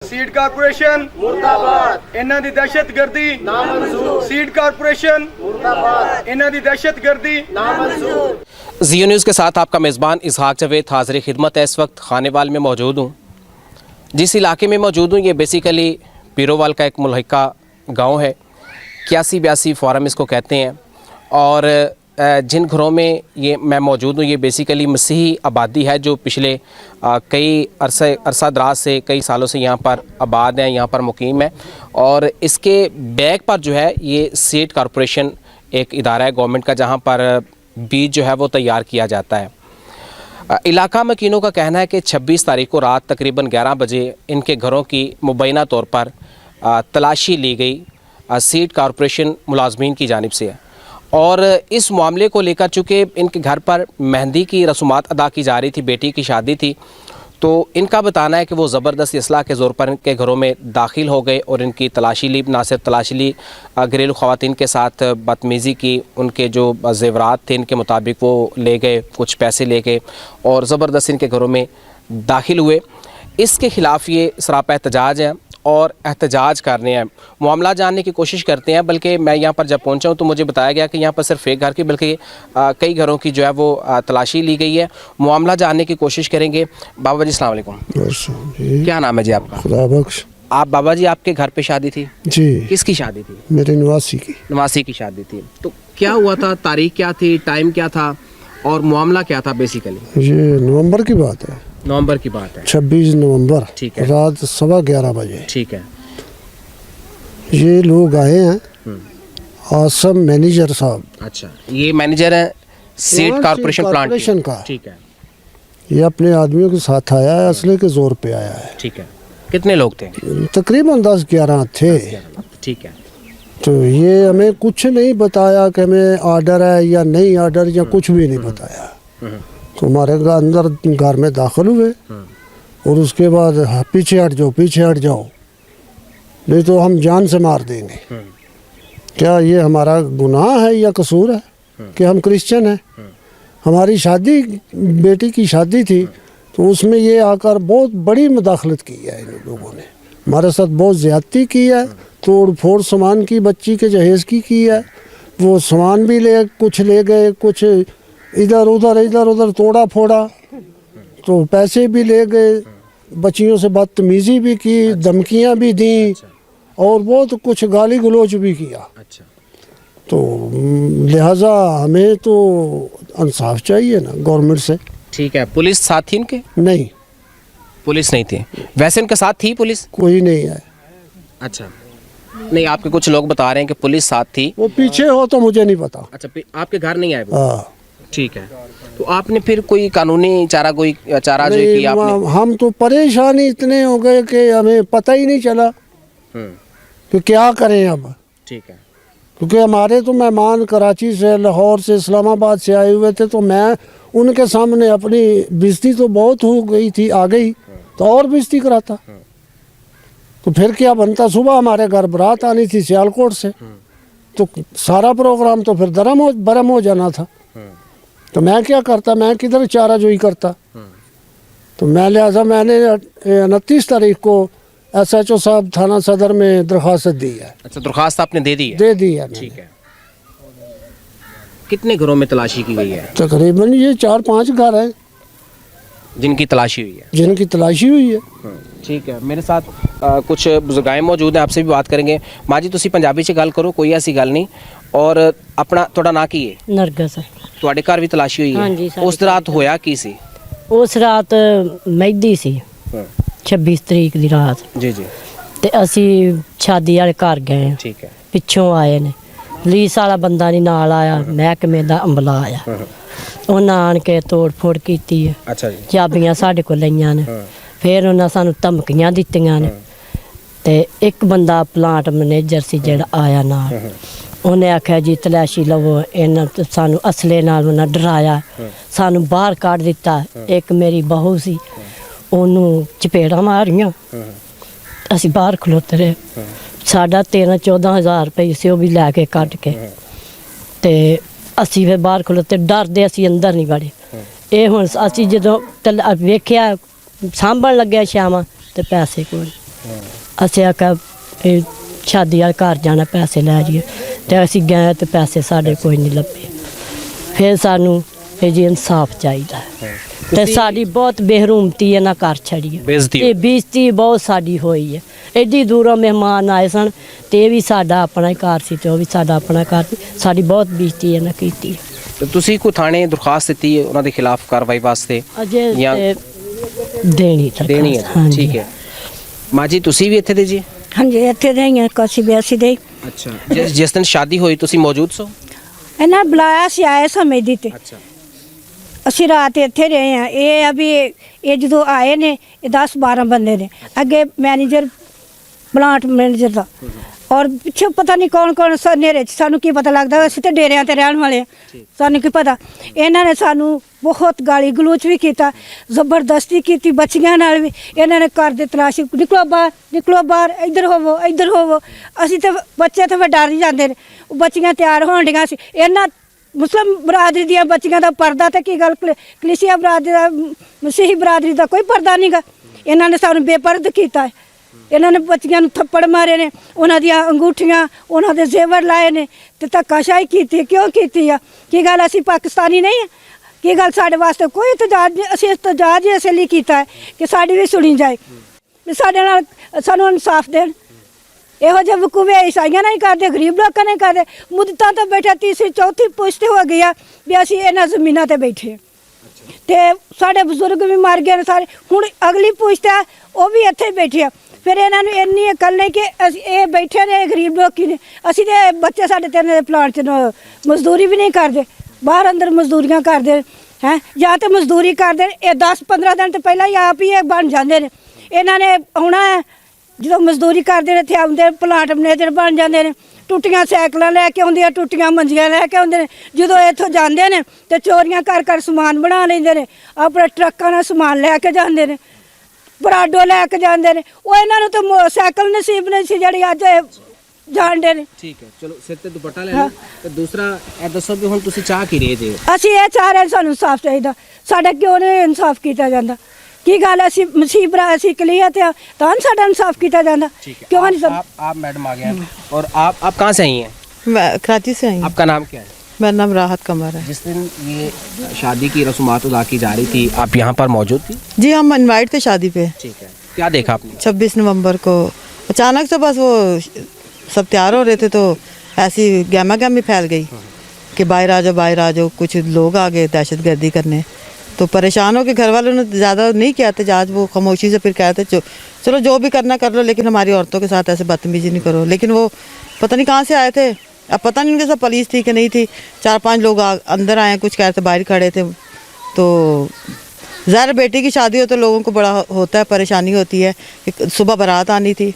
Seed corporation मुर्दाबाद इन्हां दी दहशतगर्दी नामंजूर सीड कारपोरेशन मुर्दाबाद इन्हां दी दहशतगर्दी नामंजूर। जियो न्यूज़ के साथ आपका मेज़बान इसहाक जावेद हाज़िर खिदमत है। इस वक्त खानेवाल में मौजूद हूँ। जिस इलाके में मौजूद हूँ ये बेसिकली पीरोवाल का एक मुल्हिका गांव है। 81-82 फॉरम इसको कहते हैं। और जिन घरों में ये मैं मौजूद हूँ ये बेसिकली मसीही आबादी है जो पिछले कई अरसा दराज से कई सालों से यहाँ पर आबाद हैं, यहाँ पर मुकीम है। और इसके बैक पर जो है ये सीड कारपोरेशन एक इदारा है गवर्नमेंट का जहाँ पर बीज जो है वो तैयार किया जाता है। इलाका मकीनों का कहना है कि 26 तारीख को रात तकरीबन 11 बजे इनके घरों की मुबैना तौर पर तलाशी ली गई सीड कारपोरेशन मुलाजमीन की जानिब से है। और इस मामले को लेकर चूँकि इनके घर पर मेहंदी की रसूमात अदा की जा रही थी, बेटी की शादी थी, तो इनका बताना है कि वो ज़बरदस्त इसलाह के ज़ोर पर इनके घरों में दाखिल हो गए और इनकी तलाशी ली। ना सिर्फ तलाशी ली, घरेलू ख़वातीन के साथ बदतमीज़ी की, उनके जो ज़ेवरात थे इनके मुताबिक वो ले गए, कुछ पैसे ले गए और ज़बरदस्त इनके घरों में दाखिल हुए। इसके ख़िलाफ़ ये सरापा एहतजाज है और एहतजाज करने हैं, मामला जानने की कोशिश करते हैं। बल्कि मैं यहाँ पर जब पहुँचा हूँ तो मुझे बताया गया कि यहाँ पर सिर्फ एक घर की बल्कि कई घरों की जो है वो तलाशी ली गई है। मामला जानने की कोशिश करेंगे। बाबा जी अस्सलाम वालेकुम। क्या नाम है जी आपका? खुदा बख्श। आप बाबा जी आपके घर पे शादी थी जी? किसकी शादी थी? मेरे नवासी की। नवासी की शादी थी। तो क्या हुआ था, तारीख क्या थी, टाइम क्या था और मामला क्या था? बेसिकली ये नवंबर की बात है, नवंबर की बात है। 26 नवंबर ठीक है। रात 11:15 बजे ठीक है। ये लोग आए हैं, आसम मैनेजर साहब। अच्छा, ये मैनेजर है सीड कारपोरेशन प्लांट का। ठीक है। ये अपने आदमियों के साथ आया है, असले के जोर पे आया है। ठीक है। कितने लोग थे? तकरीबन 10-11 थे। ठीक है। तो ये हमें कुछ नहीं बताया कि हमें आर्डर है या नहीं आर्डर या कुछ भी नहीं बताया। तो हमारे अंदर घर में दाखिल हुए और उसके बाद पीछे हट जाओ, पीछे हट जाओ, नहीं तो हम जान से मार देंगे। क्या ये हमारा गुनाह है या कसूर है कि हम क्रिश्चियन हैं? हमारी शादी, बेटी की शादी थी, तो उसमें ये आकर बहुत बड़ी मुदाखलत की है। इन लोगों ने हमारे साथ बहुत ज़्यादती की है, तोड़ फोड़ सामान की, बच्ची के जहेज़ की है। वो सामान भी कुछ ले गए, कुछ इधर उधर तोड़ा फोड़ा, तो पैसे भी ले गए, बच्चियों से बदतमीज़ी भी की, धमकियां भी दी और बहुत कुछ गाली गलौज भी किया। अच्छा। तो लिहाजा हमें तो इंसाफ चाहिए ना गवर्नमेंट से। ठीक है। पुलिस साथ थी इनके? नहीं, पुलिस नहीं थी। वैसे इनके साथ थी पुलिस? कोई नहीं है। अच्छा। नहीं, आपके कुछ लोग बता रहे हैं कि पुलिस साथ थी। वो पीछे हो तो मुझे नहीं पता। अच्छा, आपके घर नहीं आए वो? हाँ। ठीक है। तो आपने फिर कोई कानूनी चारा जो किया आपने? हम तो परेशान इतने हो गए कि हमें पता ही नहीं चला कि क्या करें अब। ठीक है। क्योंकि हमारे तो मेहमान कराची से, लाहौर से, इस्लामाबाद से आए हुए थे, तो मैं उनके सामने अपनी बेइज्जती तो बहुत हो गई थी, आ गई तो और बेइज्जती कराता। तो फिर क्या बनता? सुबह हमारे घर बारात आनी थी सियालकोट से, तो सारा प्रोग्राम तो फिर बरम हो जाना था। तो मैं क्या करता, मैं किधर चारा जोई करता। तो मैं लिहाजा मैंने 29 तारीख को SHO साहब थाना सदर में दरख्वास्त दी है। अच्छा, दरख्वास्त आपने दे दी है? दे दी है। ठीक है। कितने घरों में तलाशी की गई है? तकरीबन ये 4-5 घर हैं जिनकी तलाशी हुई है। जिनकी तलाशी हुई है। ठीक है। मेरे साथ कुछ बुजुर्गाएं मौजूद हैं, आपसे भी बात करेंगे। माँ जी तुसी पंजाबी च गल करो, कोई ऐसी गल नहीं। और अपना थोड़ा ना की है? नरगस। ਤੁਹਾਡੇ ਘਰ ਵੀ ਤਲਾਸ਼ੀ ਹੋਈ ਹਾਂਜੀ, ਹੈ? ਸਾਡੇ ਉਸ ਰਾਤ ਹੋਇਆ ਕੀ ਸੀ? ਉਸ ਰਾਤ ਮਹਿੰਦੀ ਸੀ, 26 ਤਰੀਕ ਦੀ ਰਾਤ। ਜੀ ਜੀ। ਤੇ ਅਸੀਂ ਸ਼ਾਦੀ ਵਾਲੇ ਘਰ ਗਏ। ਠੀਕ ਹੈ। ਪਿੱਛੋਂ ਆਏ ਨੇ, ਪੁਲਿਸ ਵਾਲਾ ਬੰਦਾ ਨਹੀਂ ਨਾਲ ਆਇਆ, ਮਹਿਕਮੇ ਦਾ ਅਮਲਾ ਆਇਆ। ਉਹਨਾਂ ਆਣ ਕੇ ਤੋੜ ਫੋੜ ਕੀਤੀ ਹੈ। ਅੱਛਾ ਜੀ। ਚਾਬੀਆਂ ਸਾਡੇ ਕੋਲ ਲਈਆਂ ਨੇ। ਫਿਰ ਉਹਨਾਂ ਸਾਨੂੰ ਧਮਕੀਆਂ ਦਿੱਤੀਆਂ ਨੇ। ਤੇ ਇੱਕ ਬੰਦਾ ਪਲਾਂਟ ਮੈਨੇਜਰ ਸੀ ਜਿਹੜਾ ਆਇਆ ਨਾਲ, ਉਹਨੇ ਆਖਿਆ ਜੀ ਤਲਾਸ਼ੀ ਲਵੋ। ਇਹਨਾਂ ਸਾਨੂੰ ਅਸਲੇ ਨਾਲ ਉਹਨਾਂ ਡਰਾਇਆ, ਸਾਨੂੰ ਬਾਹਰ ਕੱਢ ਦਿੱਤਾ। ਇੱਕ ਮੇਰੀ ਬਹੂ ਸੀ, ਉਹਨੂੰ ਚਪੇੜਾਂ ਮਾਰੀਆਂ। ਅਸੀਂ ਬਾਹਰ ਖਲੋਤੇ ਰਹੇ। ਸਾਡਾ 13-14 ਹਜ਼ਾਰ ਰੁਪਏ ਸੀ, ਉਹ ਵੀ ਲੈ ਕੇ ਕੱਢ ਕੇ। ਤੇ ਅਸੀਂ ਫਿਰ ਬਾਹਰ ਖਲੋਤੇ ਡਰਦੇ, ਅਸੀਂ ਅੰਦਰ ਨਹੀਂ ਵੜੇ। ਇਹ ਹੁਣ ਅਸੀਂ ਜਦੋਂ ਵੇਖਿਆ ਸਾਂਭਣ ਲੱਗਿਆ ਸ਼ਾਮਾਂ, ਤੇ ਪੈਸੇ ਕੋਲ ਅਸੀਂ ਆਖਿਆ ਇਹ ਸ਼ਾਦੀ ਵਾਲੇ ਘਰ ਜਾਣਾ ਪੈਸੇ ਲੈ ਜਾਈਏ, ਤੇ ਅਸੀਂ ਗਏ ਤੇ ਪੈਸੇ ਸਾਡੇ ਕੋਈ ਨਹੀਂ ਲੱਭੇ। ਫਿਰ ਸਾਨੂੰ ਇਹ ਜੀ ਇਨਸਾਫ ਚਾਹੀਦਾ ਹੈ। ਤੇ ਸਾਡੀ ਬਹੁਤ ਬੇਰਹਿਮਤੀ ਇਹਨਾਂ ਕਰ ਛੜੀ ਹੈ, ਬੇਇੱਜ਼ਤੀ ਇਹ ਬੇਇੱਜ਼ਤੀ ਬਹੁਤ ਸਾਡੀ ਹੋਈ ਹੈ। ਐਡੀ ਦੂਰੋਂ ਮਹਿਮਾਨ ਆਏ ਸਨ ਤੇ ਇਹ ਵੀ ਸਾਡਾ ਆਪਣਾ ਹੀ ਘਰ ਸੀ ਤੇ ਉਹ ਵੀ ਸਾਡਾ ਆਪਣਾ ਘਰ ਸੀ, ਸਾਡੀ ਬਹੁਤ ਬੇਇੱਜ਼ਤੀ ਇਹਨਾਂ ਕੀਤੀ। ਤੇ ਤੁਸੀਂ ਕੋਈ ਥਾਣੇ ਦਰਖਾਸਤ ਦਿੱਤੀ ਹੈ ਉਹਨਾਂ ਦੇ ਖਿਲਾਫ ਕਾਰਵਾਈ ਵਾਸਤੇ? ਅਜੇ ਜਾਂ ਦੇਣੀ ਦੇਣੀ ਹੈ, ਹਾਂਜੀ। ਠੀਕ ਹੈ। ਮਾਂ ਜੀ ਤੁਸੀਂ ਵੀ ਇੱਥੇ ਦੇ ਜੀ? ਹਾਂਜੀ, ਇੱਥੇ ਦੇ ਹੀ ਆ, 81-82 ਦੇ। ਅੱਛਾ, ਜਿਸ ਦਿਨ ਸ਼ਾਦੀ ਹੋਈ ਤੁਸੀਂ ਮੌਜੂਦ ਸੋ? ਇਹਨਾਂ ਬੁਲਾਇਆ ਸੀ, ਆਏ ਸਮਝਦੀ ਤੇ ਅੱਛਾ, ਅਸੀਂ ਰਾਤ ਇੱਥੇ ਰਹੇ ਆ। ਇਹ ਆ ਵੀ ਇਹ ਜਦੋਂ ਆਏ ਨੇ ਇਹ 10-12 ਬੰਦੇ ਨੇ, ਅੱਗੇ ਮੈਨੇਜਰ ਪਲਾਂਟ ਮੈਨੇਜਰ ਦਾ, ਔਰ ਪਿੱਛੇ ਪਤਾ ਨਹੀਂ ਕੌਣ ਕੌਣ ਹਨੇਰੇ 'ਚ, ਸਾਨੂੰ ਕੀ ਪਤਾ ਲੱਗਦਾ, ਅਸੀਂ ਤੇ ਡੇਰਿਆਂ ਤੇ ਰਹਿਣ ਵਾਲੇ ਆ, ਸਾਨੂੰ ਕੀ ਪਤਾ। ਇਹਨਾਂ ਨੇ ਸਾਨੂੰ ਬਹੁਤ ਗਾਲੀ ਗਲੋਚ ਵੀ ਕੀਤਾ, ਜ਼ਬਰਦਸਤੀ ਕੀਤੀ ਬੱਚੀਆਂ ਨਾਲ ਵੀ। ਇਹਨਾਂ ਨੇ ਘਰ ਦੇ ਤਲਾਸ਼ੀ, ਨਿਕਲੋ ਬਾਹਰ, ਨਿਕਲੋ ਬਾਹਰ, ਇੱਧਰ ਹੋਵੋ, ਇੱਧਰ ਹੋਵੋ। ਅਸੀਂ ਤੇ ਬੱਚੇ ਤੇ ਡਰ ਹੀ ਜਾਂਦੇ ਨੇ। ਉਹ ਬੱਚੀਆਂ ਤਿਆਰ ਹੋਣ ਡੀਆਂ ਸੀ। ਇਹਨਾਂ ਮੁਸਲਿਮ ਬਰਾਦਰੀ ਦੀਆਂ ਬੱਚੀਆਂ ਦਾ ਪਰਦਾ ਤੇ ਕੀ ਗੱਲ, ਕਲੀਸਿਆ ਬਰਾਦਰੀ ਦਾ, ਮਸੀਹੀ ਬਰਾਦਰੀ ਦਾ ਕੋਈ ਪਰਦਾ ਨਹੀਂਗਾ। ਇਹਨਾਂ ਨੇ ਸਾਨੂੰ ਬੇਪਰਦ ਕੀਤਾ ਹੈ। ਇਹਨਾਂ ਨੇ ਬੱਚੀਆਂ ਨੂੰ ਥੱਪੜ ਮਾਰੇ ਨੇ, ਉਹਨਾਂ ਦੀਆਂ ਅੰਗੂਠੀਆਂ, ਉਹਨਾਂ ਦੇ ਜ਼ੇਵਰ ਲਾਏ ਨੇ ਤੇ ਧੱਕਾਸ਼ਾਹੀ ਕੀਤੀ। ਕਿਉਂ ਕੀਤੀ ਆ? ਕੀ ਗੱਲ ਅਸੀਂ ਪਾਕਿਸਤਾਨੀ ਨਹੀਂ ਆ? ਕੀ ਗੱਲ ਸਾਡੇ ਵਾਸਤੇ ਕੋਈ ਇਤਜਾਜ ਨਹੀਂ? ਅਸੀਂ ਇਤਜਾਜ ਹੀ ਇਸ ਲਈ ਕੀਤਾ ਹੈ ਕਿ ਸਾਡੀ ਵੀ ਸੁਣੀ ਜਾਏ, ਵੀ ਸਾਡੇ ਨਾਲ ਸਾਨੂੰ ਇਨਸਾਫ ਦੇਣ। ਇਹੋ ਜਿਹੇ ਵਕੂਵੇ ਈਸਾਈਆਂ ਨਹੀਂ ਕਰਦੇ, ਗਰੀਬ ਲੋਕਾਂ ਨਹੀਂ ਕਰਦੇ। ਮੁੱਦਤਾਂ ਤੋਂ ਬੈਠਾ, ਤੀਸਰੀ ਚੌਥੀ ਪੁਸ਼ਤ ਹੋ ਗਈ ਆ ਵੀ ਅਸੀਂ ਇਹਨਾਂ ਜ਼ਮੀਨਾਂ ਤੇ ਬੈਠੇ ਤੇ ਸਾਡੇ ਬਜ਼ੁਰਗ ਵੀ ਮਰ ਗਏ ਨੇ ਸਾਰੇ। ਹੁਣ ਅਗਲੀ ਪੁਸ਼ਤ ਆ, ਉਹ ਵੀ ਇੱਥੇ ਬੈਠੇ ਆ। ਫਿਰ ਇਹਨਾਂ ਨੂੰ ਇੰਨੀ ਅਕਲ ਨਹੀਂ ਕਿ ਅਸੀਂ ਇਹ ਬੈਠੇ ਨੇ ਗਰੀਬ ਲੋਕੀ ਨੇ। ਅਸੀਂ ਤੇ ਬੱਚੇ ਸਾਡੇ ਤਿੰਨ ਪਲਾਂਟ 'ਚ ਮਜ਼ਦੂਰੀ ਵੀ ਨਹੀਂ ਕਰਦੇ, ਬਾਹਰ ਅੰਦਰ ਮਜ਼ਦੂਰੀਆਂ ਕਰਦੇ ਹੈ, ਜਾਂ ਤੇ ਮਜ਼ਦੂਰੀ ਕਰਦੇ। ਇਹ 10-15 ਦਿਨ ਤੋਂ ਪਹਿਲਾਂ ਹੀ ਆਪ ਹੀ ਇਹ ਬਣ ਜਾਂਦੇ ਨੇ। ਇਹਨਾਂ ਨੇ ਆਉਣਾ ਹੈ, ਜਦੋਂ ਮਜ਼ਦੂਰੀ ਕਰਦੇ ਨੇ ਇੱਥੇ ਆਉਂਦੇ ਪਲਾਂਟ ਮੈਨੇਜਰ ਬਣ ਜਾਂਦੇ ਨੇ। ਟੁੱਟੀਆਂ ਸਾਈਕਲਾਂ ਲੈ ਕੇ ਆਉਂਦੇ ਆ, ਟੁੱਟੀਆਂ ਮੰਜੀਆਂ ਲੈ ਕੇ ਆਉਂਦੇ ਨੇ। ਜਦੋਂ ਇੱਥੋਂ ਜਾਂਦੇ ਨੇ ਤੇ ਚੋਰੀਆਂ ਕਰ ਸਮਾਨ ਬਣਾ ਲੈਂਦੇ ਨੇ, ਆਪਣੇ ਟਰੱਕਾਂ ਨਾਲ ਸਮਾਨ ਲੈ ਕੇ ਜਾਂਦੇ ਨੇ, ਬਰਾਡੋ ਲੈ ਕੇ ਜਾਂਦੇ ਨੇ। ਉਹ ਇਹਨਾਂ ਨੂੰ ਤਾਂ ਸਾਈਕਲ ਨਸੀਬ ਨਹੀਂ ਸੀ ਜਿਹੜੀ ਅੱਜ ਜਾਣਦੇ ਨੇ। ਠੀਕ ਹੈ, ਚਲੋ ਸਿਰ ਤੇ ਦੁਪੱਟਾ ਲੈ ਲਓ। ਤੇ ਦੂਸਰਾ ਇਹ ਦੱਸੋ ਵੀ ਹੁਣ ਤੁਸੀਂ ਚਾਹ ਕੀ ਰਹੇ ਜੇ? ਅਸੀਂ ਇਹ ਚਾਹ ਰਹੇ, ਸਾਨੂੰ ਇਨਸਾਫ ਚਾਹੀਦਾ। ਸਾਡਾ ਕਿਉਂ ਨਹੀਂ ਇਨਸਾਫ ਕੀਤਾ ਜਾਂਦਾ? ਕੀ ਗੱਲ, ਅਸੀਂ ਮੁਸੀਬਤ, ਅਸੀਂ ਕਲੀਅਰ ਤੇ ਤਾਂ ਸਾਡਾ ਇਨਸਾਫ ਕੀਤਾ ਜਾਂਦਾ? क्यों नहीं? आप मैडम आ गए हैं। और आप कहाँ से आई हैं? मैं कराची से आई हूँ। आपका नाम क्या है? मेरा नाम राहत कमर है। जिस दिन ये शादी की रस्मात अदा की जा रही थी, आप यहाँ पर मौजूद थी? जी, हम इनवाइट थे शादी पे। ठीक है, क्या देखा आपने? 26 नवंबर को अचानक से बस वो सब तैयार हो रहे थे तो ऐसी गहमा गहमी फैल गई कि बाहर आ जाओ, बाहर आ जाओ। कुछ लोग आ गए दहशत गर्दी करने, तो परेशान हो के घर वालों ने ज़्यादा नहीं किया एहतजाज, वो खामोशी से फिर कहते चलो जो भी करना कर लो, लेकिन हमारी औरतों के साथ ऐसे बदतमीजी नहीं करो। लेकिन वो पता नहीं कहाँ से आए थे, अब पता नहीं उनके साथ पुलिस थी कि नहीं थी। 4-5 लोग अंदर आए, कुछ कहते बाहर खड़े थे। तो ज़ाहिर बेटी की शादी हो तो लोगों को बड़ा होता है, परेशानी होती है कि सुबह बारात आनी थी।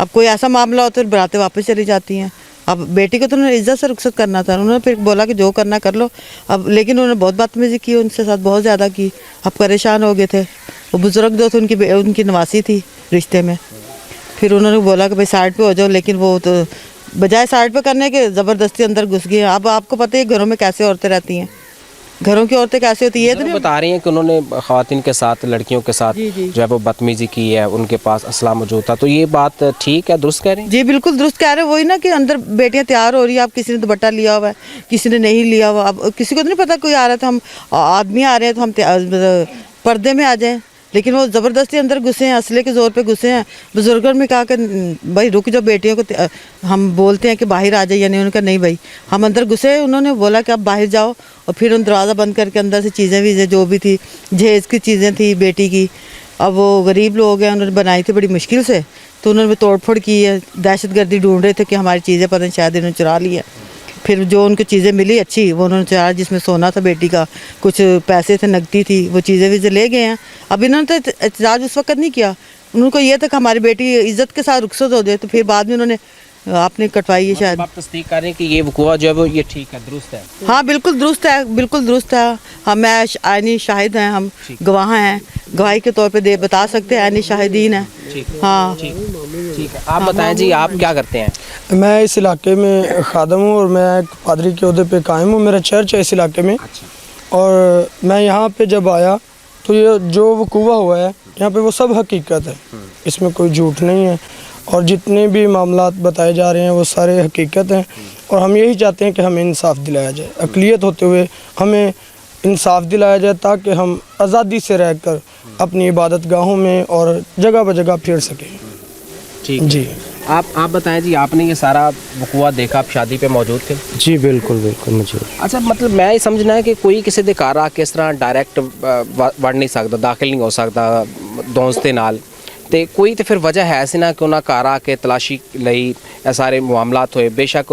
अब कोई ऐसा मामला हो तो बारातें वापस चली जाती हैं। अब बेटी को तो उन्होंने इज्जत से रुखसत करना था, उन्होंने फिर बोला कि जो करना कर लो। अब लेकिन उन्होंने बहुत बदतमीजी की उनके साथ, बहुत ज़्यादा की। अब परेशान हो गए थे। वो बुज़ुर्ग जो थे उनकी नवासी थी रिश्ते में, फिर उन्होंने बोला कि भाई साइड पे हो जाओ, लेकिन वो तो बजाय साइड पे करने के ज़बरदस्ती अंदर घुस गए। अब आपको पता है घरों में कैसे औरतें रहती हैं, घरों की औरतें कैसे होती है। तो बता रही हैं कि उन्होंने ख़वातीन के साथ, लड़कियों के साथ जो है वो बदतमीजी की है, उनके पास असला मौजूद था। तो ये बात ठीक है, दुरुस्त कह रही हैं? जी बिल्कुल दुरुस्त कह रहे हैं। वही ना कि अंदर बेटियां तैयार हो रही है, अब किसी ने दुपट्टा लिया हुआ है, किसी ने नहीं लिया हुआ। अब किसी को तो नहीं पता, कोई आ रहा है तो हम आदमी आ रहे हैं तो हम पर्दे में आ जाएं, लेकिन वो ज़बरदस्ती अंदर घुसे हैं, असले के ज़ोर पे घुसे हैं। बुज़ुर्गों में कहा कि भाई रुक जाओ, बेटियों को हम बोलते हैं कि बाहर आ जाइए, नहीं, उनका नहीं भाई हम अंदर घुसे। उन्होंने बोला कि आप बाहर जाओ, और फिर उन दरवाज़ा बंद करके अंदर से चीज़ें वीज़ें जो भी थी, जहेज़ की चीज़ें थी बेटी की, अब वो गरीब लोग हैं, उन्होंने बनाई थी बड़ी मुश्किल से, तो उन्होंने तोड़ फोड़ की है। दहशत गर्दी ढूंढ रहे थे कि हमारी चीज़ें पता नहीं शायद इन्होंने चुरा ली है। फिर जो उनको चीज़ें मिली अच्छी वो उन्होंने चुरा, जिसमें सोना था बेटी का, कुछ पैसे थे, नकदी थी, वो चीज़ें वीज़ें ले गए हैं। अब इन्होंने तो एहतजाज उस वक्त नहीं किया, उनको ये था कि हमारी बेटी इज़्ज़त के साथ रुखसत हो जाए। तो फिर बाद में उन्होंने आपने कटवाई है शायद। आप तस्दीक कर रहे हैं कि ये वक़ुआ जो है वो ये ठीक है, दुरुस्त है? हाँ बिल्कुल दुरुस्त है, बिल्कुल दुरुस्त है। हम आईनी शाहिद हैं, हम गवाह हैं, गवाही के तौर पे बता सकते हैं, आईनी शाहिदीन हैं। हाँ ठीक है, आप बताएं जी, आप क्या करते हैं? मैं इस इलाके में खादम हूँ और मैं एक पादरी के ओहदे पे कायम हूँ। मेरा चर्च है इस इलाके में। और मैं यहाँ पे जब आया तो ये जो वक़ुआ हुआ है यहाँ पे वो सब हकीकत है, इसमें कोई झूठ नहीं है, और जितने भी मामलात बताए जा रहे हैं वो सारे हकीकत हैं, और हम यही चाहते हैं कि हमें इंसाफ दिलाया जाए, अक़लियत होते हुए हमें इंसाफ दिलाया जाए, ताकि हम आज़ादी से रहकर अपनी इबादत गाहों में और जगह ब जगह फिर सकें। ठीक जी, आप बताएं जी, आपने ये सारा वकूआ देखा, आप शादी पे मौजूद थे? जी बिल्कुल बिल्कुल मुझे। अच्छा, मतलब मैं ये समझना है कि कोई किसी ਦੇ ਘਰ ਆ ਕੇ ਇਸ ਤਰ੍ਹਾਂ ਡਾਇਰੈਕਟ ਵੜ ਨਹੀਂ ਸਕਦਾ, ਦਾਖਲ ਨਹੀਂ ਹੋ ਸਕਦਾ ਦੋਸਤ ਦੇ ਨਾਲ, ਤੇ ਕੋਈ ਤੇ ਫਿਰ ਵਜ੍ਹਾ ਹੈ ਸੀ ਨਾ ਕਿ ਉਹਨਾਂ ਘਰ ਆ ਕੇ ਤਲਾਸ਼ੀ ਲਈ ਇਹ ਸਾਰੇ ਮਾਮਲਾਤ ਹੋਏ। ਬੇਸ਼ੱਕ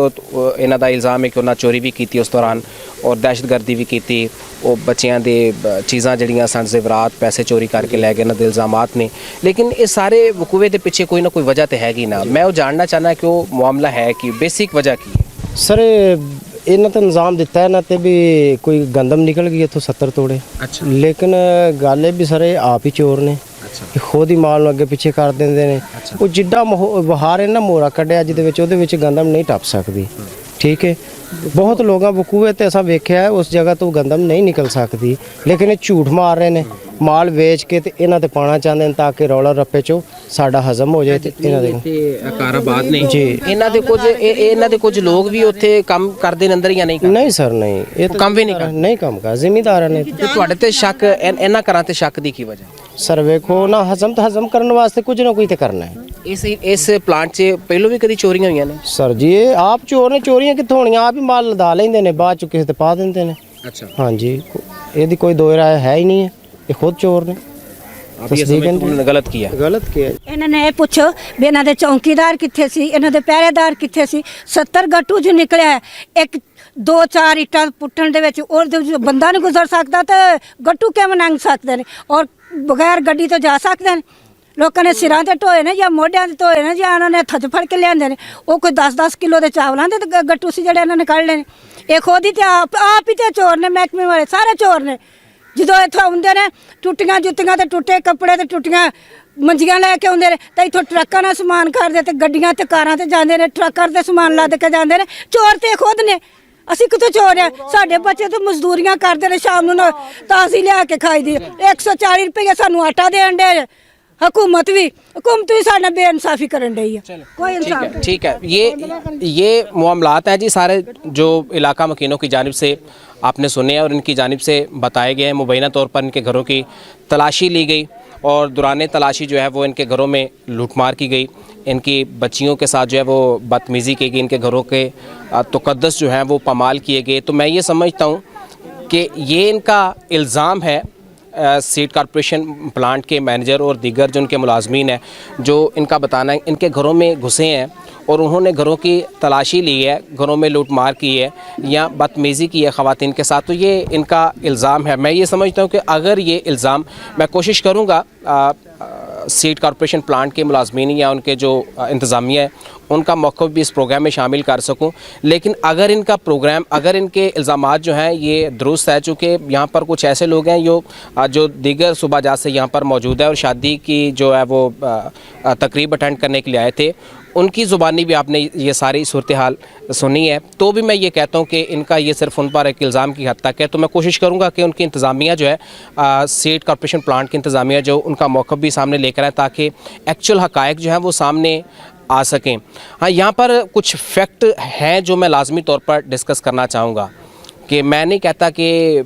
ਇਹਨਾਂ ਦਾ ਇਲਜ਼ਾਮ ਹੈ ਕਿ ਉਹਨਾਂ ਚੋਰੀ ਵੀ ਕੀਤੀ ਉਸ ਦੌਰਾਨ, ਔਰ ਦਹਿਸ਼ਤਗਰਦੀ ਵੀ ਕੀਤੀ, ਉਹ ਬੱਚਿਆਂ ਦੇ ਚੀਜ਼ਾਂ ਜਿਹੜੀਆਂ ਸਨ ਜ਼ੇਵਰਾਤ ਪੈਸੇ ਚੋਰੀ ਕਰਕੇ ਲੈ ਗਏ, ਇਹਨਾਂ ਦੇ ਇਲਜ਼ਾਮਾਤ ਨੇ, ਲੇਕਿਨ ਇਹ ਸਾਰੇ ਵਕੂਵੇ ਦੇ ਪਿੱਛੇ ਕੋਈ ਨਾ ਕੋਈ ਵਜ੍ਹਾ ਤੇ ਹੈਗੀ ਨਾ। ਮੈਂ ਉਹ ਜਾਣਨਾ ਚਾਹੁੰਦਾ ਕਿ ਉਹ ਮਾਮਲਾ ਹੈ ਕਿ ਬੇਸਿਕ ਵਜ੍ਹਾ ਕੀ ਹੈ। ਸਰ ਇਹਨਾਂ ਤਾਂ ਨਿਜ਼ਾਮ ਦਿੱਤਾ ਇਹਨਾਂ ਤੇ ਵੀ ਕੋਈ ਗੰਦਮ ਨਿਕਲ ਗਈ ਇੱਥੋਂ 70 ਤੋੜੇ। ਅੱਛਾ, ਲੇਕਿਨ ਗੱਲ ਇਹ ਵੀ ਸਰ ਇਹ ਆਪ ਹੀ ਚੋਰ ਨੇ, ਇਹ ਖੁਦ ਹੀ ਮਾਲ ਨੂੰ ਅੱਗੇ ਪਿੱਛੇ ਕਰ ਦਿੰਦੇ ਨੇ। ਉਹ ਜਿੱਡਾ ਬਹਾਰ ਇਹਨਾਂ ਮੋਰਾ ਕੱਢਿਆ ਜਿਹਦੇ ਵਿੱਚ ਉਹਦੇ ਵਿੱਚ ਗੰਦਮ ਨਹੀਂ ਟੱਪ ਸਕਦੀ। ਠੀਕ ਹੈ, ਬਹੁਤ ਲੋਕਾਂ ਵਕੂਵੇ ਤੇ ਅਸਾਂ ਵੇਖਿਆ ਉਸ ਜਗ੍ਹਾ ਤੋਂ ਗੰਦਮ ਨਹੀਂ ਨਿਕਲ ਸਕਦੀ, ਲੇਕਿਨ ਇਹ ਝੂਠ ਮਾਰ ਰਹੇ ਨੇ, ਮਾਲ ਵੇਚ ਕੇ ਤੇ ਇਹਨਾਂ ਤੇ ਪਾਣਾ ਚਾਹੁੰਦੇ ਨੇ ਤਾਂ ਕਿ ਰੌਲਾ ਰੱਪੇ ਚੋਂ ਸਾਡਾ ਹਜ਼ਮ ਹੋ ਜਾਏ। ਤੇ ਇਹਨਾਂ ਦੇ ਕਾਰਾਬਾਦ ਨੇ ਜੀ, ਇਹਨਾਂ ਦੇ ਕੁਝ ਲੋਕ ਵੀ ਉੱਥੇ ਕੰਮ ਕਰਦੇ ਨੇ ਅੰਦਰ ਜਾਂ ਨਹੀਂ? ਨਹੀਂ ਸਰ ਨਹੀਂ, ਇਹ ਕੰਮ ਵੀ ਨਹੀਂ ਕੰਮ ਕਰ ਜ਼ਿਮੀਦਾਰਾਂ ਨੇ। ਤੇ ਤੁਹਾਡੇ ਤੇ ਸ਼ੱਕ, ਇਹਨਾਂ ਘਰਾਂ ਤੇ ਸ਼ੱਕ ਦੀ ਕੀ ਵਜ੍ਹਾ? ਸਰ ਵੇਖੋ ਨਾ, ਹਜ਼ਮ ਕਰਨ ਵਾਸਤੇ ਕੁਝ ਨਾ ਕੁਝ ਤੇ ਕਰਨਾ ਹੈ। ਇਸ ਪਲਾਂਟ 'ਚ ਪਹਿਲੋਂ ਵੀ ਕਦੀ ਚੋਰੀਆਂ ਹੋਈਆਂ ਨੇ? ਸਰ ਜੀ ਇਹ ਆਪ ਚੋਰ ਨੇ, ਚੋਰੀਆਂ ਕਿੱਥੋਂ ਹੋਣੀਆਂ, ਆਪ ਹੀ ਮਾਲ ਲਦਾ ਲੈਂਦੇ ਨੇ, ਬਾਅਦ ਚ ਕਿਸੇ ਤੇ ਪਾ ਦਿੰਦੇ ਨੇ। ਅੱਛਾ, ਹਾਂਜੀ, ਇਹਦੀ ਕੋਈ ਦੋ ਰਾਏ ਹੈ ਹੀ ਨਹੀਂ ਹੈ, ਇਹ ਖੁਦ ਚੋਰ ਨੇ। ਗਲਤ ਕੀਤਾ ਇਹਨਾਂ ਨੇ ਇਹ ਪੁੱਛੋ ਵੀ ਇਹਨਾਂ ਦੇ ਚੌਂਕੀਦਾਰ ਕਿੱਥੇ ਸੀ, ਇਹਨਾਂ ਦੇ ਪਹਿਰੇਦਾਰ ਕਿੱਥੇ ਸੀ। 70 ਗੱਟੂ ਜੋ ਨਿਕਲਿਆ, ਇੱਕ 2-4 ਇੱਟਾਂ ਪੁੱਟਣ ਦੇ ਵਿੱਚ ਉਹਦੇ ਵਿੱਚ ਬੰਦਾ ਨਹੀਂ ਗੁਜ਼ਰ ਸਕਦਾ, ਤੇ ਗੱਟੂ ਕਿਵੇਂ ਲੰਘ ਸਕਦੇ ਨੇ, ਔਰ ਬਗੈਰ ਗੱਡੀ ਤੋਂ ਜਾ ਸਕਦੇ ਨੇ। ਲੋਕਾਂ ਨੇ ਸਿਰਾਂ ਤੇ ਢੋਏ ਨੇ ਜਾਂ ਮੋਢਿਆਂ ਤੇ ਢੋਏ ਨੇ, ਜਾਂ ਉਹਨਾਂ ਨੇ ਹੱਥ ਫੜ ਕੇ ਲਿਆਂਦੇ ਨੇ। ਉਹ ਕੋਈ 10-10 ਕਿਲੋ ਦੇ ਚਾਵਲਾਂ ਦੇ ਗੱਟੂ ਸੀ ਜਿਹੜੇ ਇਹਨਾਂ ਨੇ ਕੱਢ ਲਏ ਨੇ। ਇਹ ਖੁਦ ਹੀ ਤੇ ਆਪ ਹੀ ਤੇ ਚੋਰ ਨੇ, ਮਹਿਕਮੇ ਵਾਲੇ ਸਾਰੇ ਚੋਰ ਨੇ। ਜਦੋਂ ਇੱਥੋਂ ਆਉਂਦੇ ਨੇ ਟੁੱਟੀਆਂ ਜੁੱਤੀਆਂ ਤੇ ਟੁੱਟੇ ਕੱਪੜੇ ਤੇ ਟੁੱਟੀਆਂ ਮੰਜੀਆਂ ਲੈ ਕੇ ਆਉਂਦੇ ਨੇ, ਤੇ ਇੱਥੋਂ ਟਰੱਕਾਂ ਨਾਲ ਸਮਾਨ ਖੜਦੇ ਤੇ ਗੱਡੀਆਂ ਤੇ ਕਾਰਾਂ ਤੇ ਜਾਂਦੇ ਨੇ, ਟਰੱਕਾਂ ਤੇ ਸਮਾਨ ਲੱਦ ਕੇ ਜਾਂਦੇ ਨੇ। ਚੋਰ ਤੇ ਖੁਦ ਨੇ, ਅਸੀਂ ਕਿੱਥੋਂ ਚੋਰ ਆ? ਸਾਡੇ ਬੱਚੇ ਤਾਂ ਮਜ਼ਦੂਰੀਆਂ ਕਰਦੇ ਨੇ, ਸ਼ਾਮ ਨੂੰ ਤਾਜ਼ੀ ਲਿਆ ਕੇ ਖਾਈ ਦੀ। 140 ਰੁਪਏ ਸਾਨੂੰ ਆਟਾ ਦੇਣ ਦੇ, हुकूमत भी साढ़े बेइंसाफी करन रही है। कोई इंसाफ ठीक है। ये मामलात हैं जी सारे जो इलाका मकीनों की जानिब से आपने सुने और इनकी जानिब से बताए गए हैं। मुबैना तौर पर इनके घरों की तलाशी ली गई और दौरान तलाशी जो है वो इनके घरों में लूटमार की गई, इनकी बच्चियों के साथ जो है वो बदतमीज़ी की गई, इनके घरों के तक़द्दुस जो हैं वो पामाल किए गए। तो मैं ये समझता हूँ कि ये इनका इल्ज़ाम है सीड कॉरपोरेशन प्लांट के मैनेजर और दीगर जो उनके मुलाजमीन हैं, जो इनका बताना है इनके घरों में घुसे हैं और उन्होंने घरों की तलाशी ली है, घरों में लूटमार की है या बदतमीज़ी की है ख़वातीन के साथ। तो ये इनका इल्ज़ाम है। मैं ये समझता हूँ कि अगर ये इल्ज़ाम, मैं कोशिश करूँगा सीड कॉरपोरेशन प्लांट के मुलाजमीन या उनके जो इंतज़ामिया है उनका मौक़िफ़ भी इस प्रोग्राम में शामिल कर सकूं, लेकिन अगर इनका प्रोग्राम, अगर इनके इल्ज़ामात जो हैं ये दुरुस्त है, चूँकि यहाँ पर कुछ ऐसे लोग हैं जो दीगर सूबा जात से यहाँ पर मौजूद है और शादी की जो है वो तकरीब अटेंड करने के लिए आए थे, उनकी ज़ुबानी भी आपने ये सारी सूरत हाल सुनी है। तो भी मैं ये कहता हूँ कि इनका ये सिर्फ उन पर एक इल्ज़ाम की हद तक है। तो मैं कोशिश करूँगा कि उनकी इंतज़ामिया जो है सीड कॉरपोरेशन प्लांट की इंतज़ामिया जो उनका मौक़िफ़ भी सामने लेकर आए ताकि एक्चुअल हक़ाइक़ जो हैं वो सामने आ सकें। हाँ, यहाँ पर कुछ फैक्ट हैं जो मैं लाजमी तौर पर डिस्कस करना चाहूँगा कि मैं नहीं कहता कि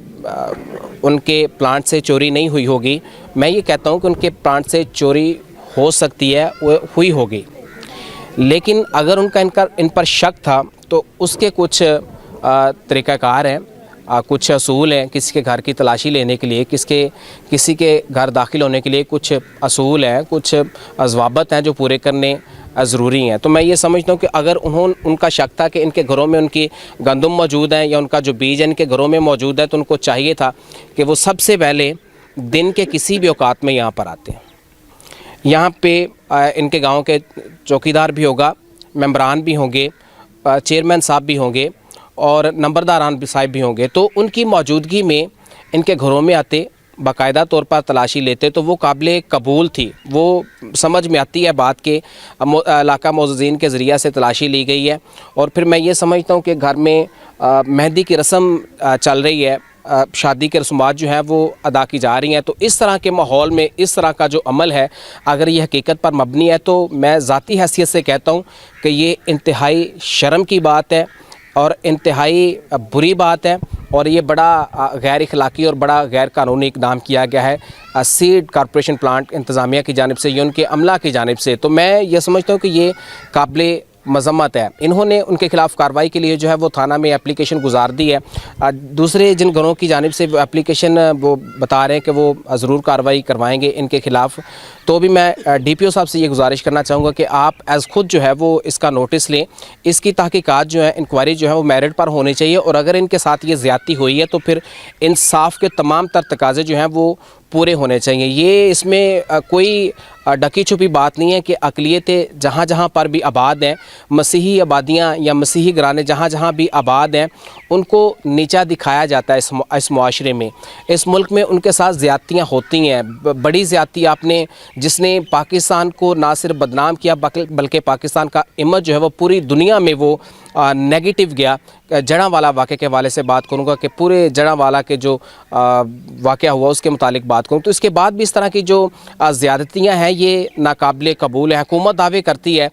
उनके प्लांट से चोरी नहीं हुई होगी, मैं ये कहता हूँ कि उनके प्लांट से चोरी हो सकती है, वो हुई होगी, लेकिन अगर उनका इन पर शक था तो उसके कुछ तरीक़ाकार हैं, कुछ असूल हैं। किसी के घर की तलाशी लेने के लिए, किसी के घर दाखिल होने के लिए कुछ असूल हैं, कुछ ज़वाबत हैं जो पूरे करने ज़रूरी हैं। तो मैं ये समझता हूँ कि अगर उनका शक था कि इनके घरों में उनकी गंदम मौजूद है या उनका जो बीज है इनके घरों में मौजूद है, तो उनको चाहिए था कि वो सबसे पहले दिन के किसी भी औकात में यहाँ पर आते हैं। यहाँ पे इनके गांव के चौकीदार भी होगा, मेंबरान भी होंगे, चेयरमैन साहब भी होंगे और नंबरदारान साहब भी होंगे। तो उनकी मौजूदगी में इनके घरों में आते, बाकायदा तौर पर तलाशी लेते, तो वो काबिल कबूल थी। वो समझ में आती है बात के इलाका मोज़ीन के ज़रिया से तलाशी ली गई है। और फिर मैं ये समझता हूँ कि घर में मेहंदी की रस्म चल रही है, شادی کے رسومات جو ہیں وہ ادا کی جا رہی ہیں. تو اس طرح کے ماحول میں اس طرح کا جو عمل ہے اگر یہ حقیقت پر مبنی ہے تو میں ذاتی حیثیت سے کہتا ہوں کہ یہ انتہائی شرم کی بات ہے اور انتہائی بری بات ہے اور یہ بڑا غیر اخلاقی اور بڑا غیر قانونی اقدام کیا گیا ہے سیڈ کارپوریشن پلانٹ انتظامیہ کی جانب سے یا ان کے عملہ کی جانب سے. تو میں یہ سمجھتا ہوں کہ یہ قابل مذمت ہے. انہوں نے ان کے خلاف کارروائی کے لیے جو ہے وہ تھانہ میں اپلیکیشن گزار دی ہے. دوسرے جن گھروں کی جانب سے وہ اپلیکیشن وہ بتا رہے ہیں کہ وہ ضرور کارروائی کروائیں گے ان کے خلاف, تو بھی میں ڈی پی او صاحب سے یہ گزارش کرنا چاہوں گا کہ آپ ایز خود جو ہے وہ اس کا نوٹس لیں. اس کی تحقیقات جو ہے انکوائری جو ہے وہ میرٹ پر ہونی چاہیے اور اگر ان کے ساتھ یہ زیادتی ہوئی ہے تو پھر انصاف کے تمام تر تقاضے جو ہیں وہ پورے ہونے چاہیے. یہ اس میں کوئی ڈکی چھپی بات نہیں ہے کہ اقلیتیں جہاں جہاں پر بھی آباد ہیں, مسیحی آبادیاں یا مسیحی گھرانے جہاں جہاں بھی آباد ہیں, ان کو نیچا دکھایا جاتا ہے اس معاشرے میں. اس ملک میں ان کے ساتھ زیادتیاں ہوتی ہیں, بڑی زیادتی آپ نے جس نے پاکستان کو نہ صرف بدنام کیا بلکہ پاکستان کا امیج جو ہے وہ پوری دنیا میں وہ نیگیٹو گیا. جڑاں واقعے کے حوالے سے بات کروں گا کہ پورے جڑاں کے جو واقعہ ہوا اس کے متعلق بات کروں. تو اس کے بعد بھی اس طرح کی جو زیادتیاں ہیں یہ ناقابل قبول ہے. حکومت دعوے کرتی ہے,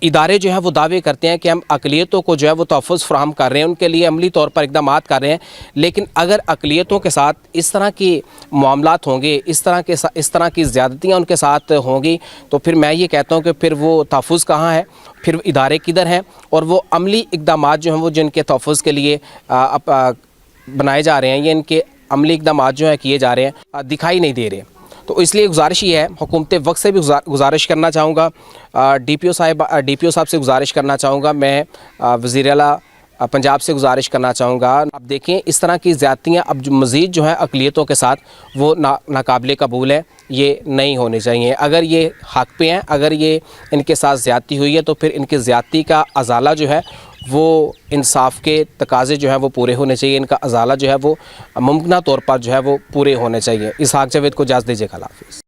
ادارے جو ہیں وہ دعوے کرتے ہیں کہ ہم اقلیتوں کو جو ہے وہ تحفظ فراہم کر رہے ہیں, ان کے لیے عملی طور پر اقدامات کر رہے ہیں, لیکن اگر اقلیتوں کے ساتھ اس طرح کی معاملات ہوں گے, اس طرح کی زیادتیاں ان کے ساتھ ہوں گی, تو پھر میں یہ کہتا ہوں کہ پھر وہ تحفظ کہاں ہے, پھر ادارے کدھر ہیں, اور وہ عملی اقدامات جو ہیں وہ جن کے تحفظ کے لیے بنائے جا رہے ہیں یا ان کے عملی اقدامات جو ہیں کیے جا رہے ہیں دکھائی نہیں دے رہے. تو اس لیے گزارش یہ ہے, حکومت وقت سے بھی گزارش کرنا چاہوں گا, ڈی پی او صاحب سے گزارش کرنا چاہوں گا, میں وزیر اعلیٰ پنجاب سے گزارش کرنا چاہوں گا. اب دیکھیں اس طرح کی زیادتیاں اب جو مزید جو ہیں اقلیتوں کے ساتھ وہ ناقابل قبول ہے, یہ نہیں ہونے چاہیے. اگر یہ حق پہ ہیں, اگر یہ ان کے ساتھ زیادتی ہوئی ہے تو پھر ان کی زیادتی کا ازالہ جو ہے وہ انصاف کے تقاضے جو ہیں وہ پورے ہونے چاہیے, ان کا ازالہ جو ہے وہ ممکنہ طور پر جو ہے وہ پورے ہونے چاہیے. اسحاق جاوید کو اجازت دیجیے. اللہ حافظ.